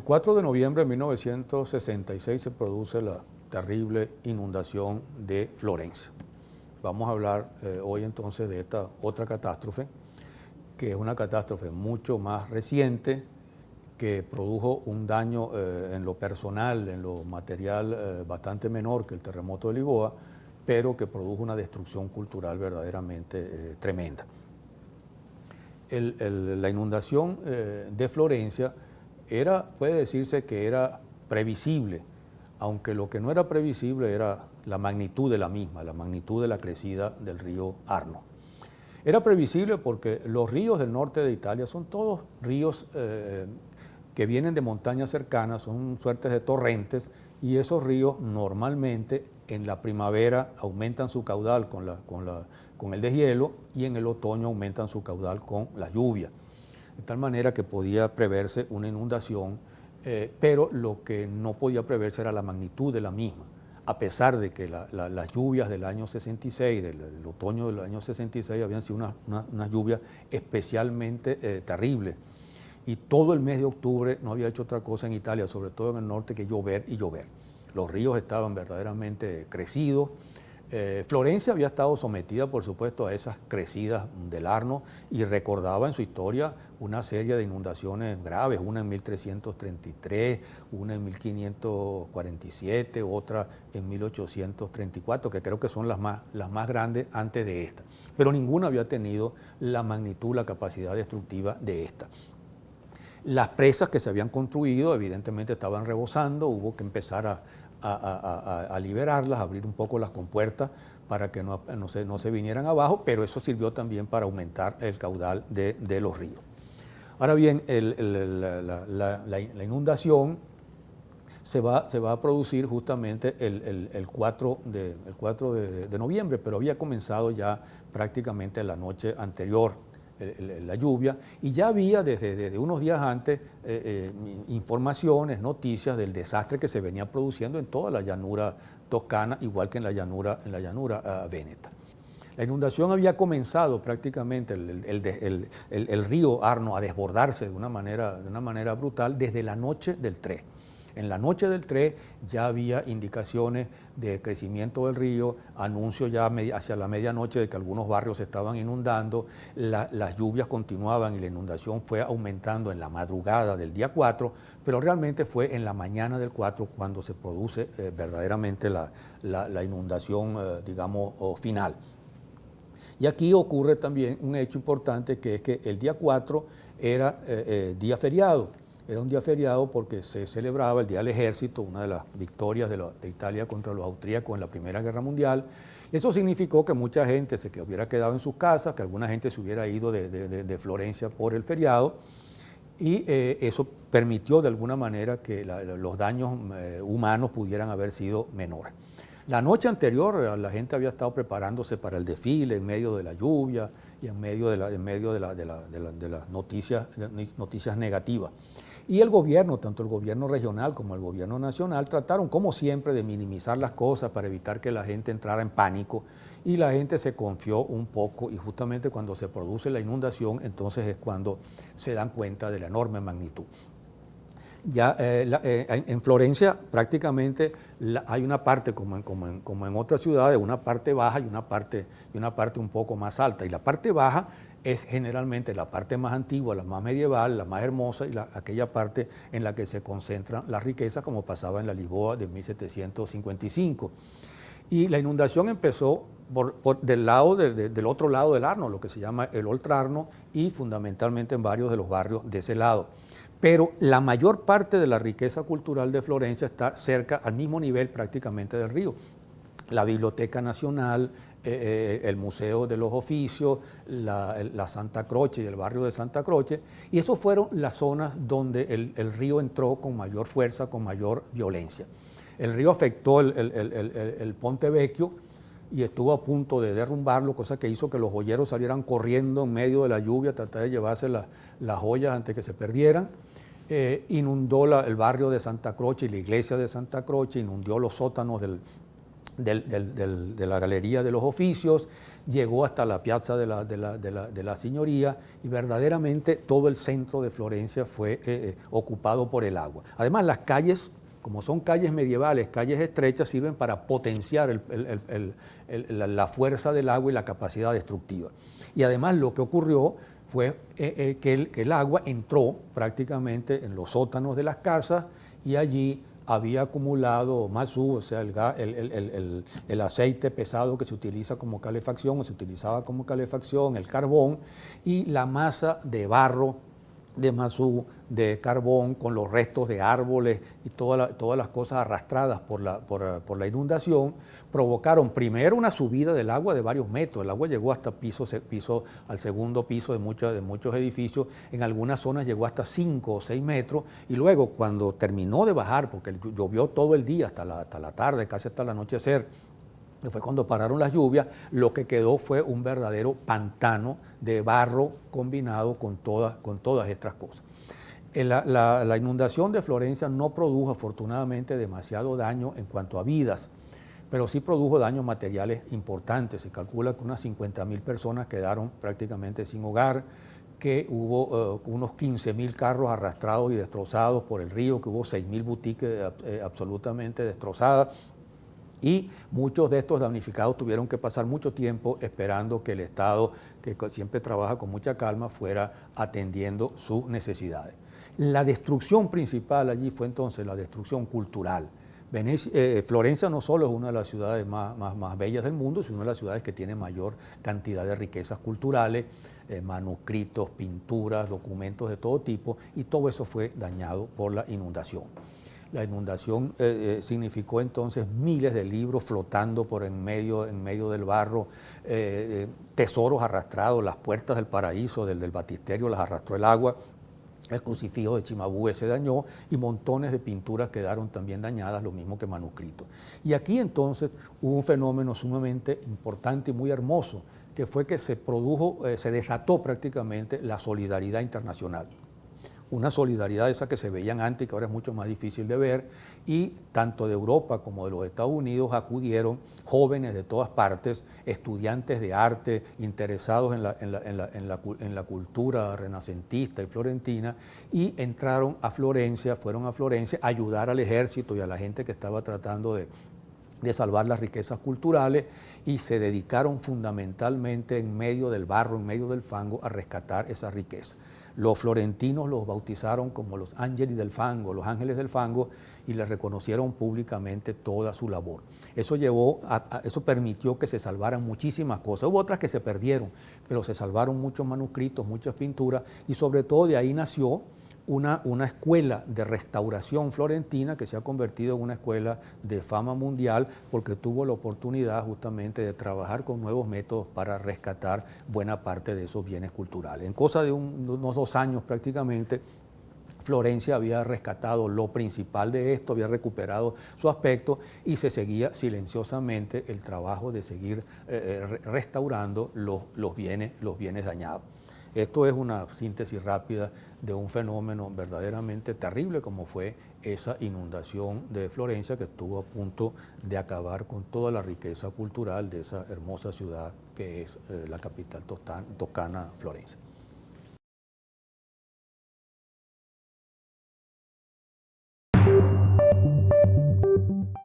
El 4 de noviembre de 1966 se produce la terrible inundación de Florencia. Vamos a hablar hoy entonces de esta otra catástrofe, que es una catástrofe mucho más reciente, que produjo un daño en lo personal, en lo material bastante menor que el terremoto de Lisboa, pero que produjo una destrucción cultural verdaderamente tremenda. La inundación de Florencia puede decirse que era previsible, aunque lo que no era previsible era la magnitud de la misma, la magnitud de la crecida del río Arno. Era previsible porque los ríos del norte de Italia son todos ríos que vienen de montañas cercanas, son suertes de torrentes, y esos ríos normalmente en la primavera aumentan su caudal con el deshielo y en el otoño aumentan su caudal con la lluvia. De tal manera que podía preverse una inundación, pero lo que no podía preverse era la magnitud de la misma, a pesar de que las lluvias del año 66, del otoño del año 66, habían sido unas lluvias especialmente terribles. Y todo el mes de octubre no había hecho otra cosa en Italia, sobre todo en el norte, que llover y llover. Los ríos estaban verdaderamente crecidos. Florencia había estado sometida, por supuesto, a esas crecidas del Arno y recordaba en su historia una serie de inundaciones graves, una en 1333, una en 1547, otra en 1834, que creo que son las más grandes antes de esta. Pero ninguna había tenido la magnitud, la capacidad destructiva de esta. Las presas que se habían construido evidentemente estaban rebosando, hubo que empezar a liberarlas, a abrir un poco las compuertas para que no se vinieran abajo, pero eso sirvió también para aumentar el caudal de los ríos. Ahora bien, la inundación se va a producir justamente el 4 de noviembre, pero había comenzado ya prácticamente la noche anterior la lluvia, y ya había desde unos días antes informaciones, noticias del desastre que se venía produciendo en toda la llanura toscana, igual que en la llanura veneta. La inundación había comenzado prácticamente, el río Arno, a desbordarse de una manera brutal desde la noche del 3. En la noche del 3 ya había indicaciones de crecimiento del río, anuncios ya hacia la medianoche de que algunos barrios se estaban inundando, las lluvias continuaban y la inundación fue aumentando en la madrugada del día 4, pero realmente fue en la mañana del 4 cuando se produce verdaderamente la inundación, digamos, final. Y aquí ocurre también un hecho importante, que es que el día 4 era día feriado. Era un día feriado porque se celebraba el Día del Ejército, una de las victorias de Italia contra los austríacos en la Primera Guerra Mundial. Eso significó que mucha gente se hubiera quedado en sus casas, que alguna gente se hubiera ido de Florencia por el feriado, y eso permitió de alguna manera que los daños humanos pudieran haber sido menores. La noche anterior la gente había estado preparándose para el desfile en medio de la lluvia y en medio de las noticias negativas. Y el gobierno, tanto el gobierno regional como el gobierno nacional, trataron como siempre de minimizar las cosas para evitar que la gente entrara en pánico, y la gente se confió un poco, y justamente cuando se produce la inundación, entonces es cuando se dan cuenta de la enorme magnitud. Ya en Florencia prácticamente hay una parte, como en otras ciudades, una parte baja y una parte un poco más alta. Y la parte baja es generalmente la parte más antigua, la más medieval, la más hermosa, y aquella parte en la que se concentran las riquezas, como pasaba en la Lisboa de 1755. Y la inundación empezó del otro lado del Arno, lo que se llama el Oltrarno, y fundamentalmente en varios de los barrios de ese lado. Pero la mayor parte de la riqueza cultural de Florencia está cerca, al mismo nivel prácticamente del río. La Biblioteca Nacional, el Museo de los Oficios, la Santa Croce y el barrio de Santa Croce, y esas fueron las zonas donde el río entró con mayor fuerza, con mayor violencia. El río afectó el Ponte Vecchio y estuvo a punto de derrumbarlo, cosa que hizo que los joyeros salieran corriendo en medio de la lluvia a tratar de llevarse las joyas antes que se perdieran. Inundó el barrio de Santa Croce y la iglesia de Santa Croce, inundó los sótanos de la Galería de los Oficios, llegó hasta la Piazza de la Signoria y verdaderamente todo el centro de Florencia fue ocupado por el agua. Además, las calles, como son calles medievales, calles estrechas, sirven para potenciar la fuerza del agua y la capacidad destructiva. Y además lo que ocurrió fue que el agua entró prácticamente en los sótanos de las casas y allí había acumulado mazú, o sea, el aceite pesado que se utiliza como calefacción, o se utilizaba como calefacción, el carbón y la masa de barro, de mazú, de carbón, con los restos de árboles y todas las cosas arrastradas por la inundación, provocaron primero una subida del agua de varios metros. El agua llegó hasta al segundo piso de muchos edificios, en algunas zonas llegó hasta 5 o 6 metros, y luego cuando terminó de bajar, porque llovió todo el día hasta la tarde, casi hasta el anochecer, que fue cuando pararon las lluvias, lo que quedó fue un verdadero pantano de barro combinado con todas estas cosas. La inundación de Florencia no produjo afortunadamente demasiado daño en cuanto a vidas, pero sí produjo daños materiales importantes. Se calcula que unas 50.000 personas quedaron prácticamente sin hogar, que hubo unos 15.000 carros arrastrados y destrozados por el río, que hubo 6.000 boutiques absolutamente destrozadas. Y muchos de estos damnificados tuvieron que pasar mucho tiempo esperando que el Estado, que siempre trabaja con mucha calma, fuera atendiendo sus necesidades. La destrucción principal allí fue entonces la destrucción cultural. Florencia no solo es una de las ciudades más bellas del mundo, sino una de las ciudades que tiene mayor cantidad de riquezas culturales, manuscritos, pinturas, documentos de todo tipo, y todo eso fue dañado por la inundación. La inundación significó entonces miles de libros flotando por en medio del barro, tesoros arrastrados, las puertas del paraíso, del batisterio las arrastró el agua, el crucifijo de Cimabue se dañó y montones de pinturas quedaron también dañadas, lo mismo que manuscritos. Y aquí entonces hubo un fenómeno sumamente importante y muy hermoso, que fue que se desató prácticamente la solidaridad internacional. Una solidaridad esa que se veían antes y que ahora es mucho más difícil de ver, y tanto de Europa como de los Estados Unidos acudieron jóvenes de todas partes, estudiantes de arte, interesados en la cultura renacentista y florentina, y fueron a Florencia a ayudar al ejército y a la gente que estaba tratando de salvar las riquezas culturales, y se dedicaron fundamentalmente en medio del barro, en medio del fango, a rescatar esa riqueza. Los florentinos los bautizaron como los Angeli del Fango, los ángeles del fango, y les reconocieron públicamente toda su labor. Eso eso permitió que se salvaran muchísimas cosas. Hubo otras que se perdieron, pero se salvaron muchos manuscritos, muchas pinturas, y sobre todo de ahí nació una escuela de restauración florentina que se ha convertido en una escuela de fama mundial, porque tuvo la oportunidad justamente de trabajar con nuevos métodos para rescatar buena parte de esos bienes culturales. En cosa de unos 2 años prácticamente, Florencia había rescatado lo principal de esto, había recuperado su aspecto, y se seguía silenciosamente el trabajo de seguir restaurando los bienes dañados. Esto es una síntesis rápida de un fenómeno verdaderamente terrible como fue esa inundación de Florencia, que estuvo a punto de acabar con toda la riqueza cultural de esa hermosa ciudad que es la capital toscana, Florencia.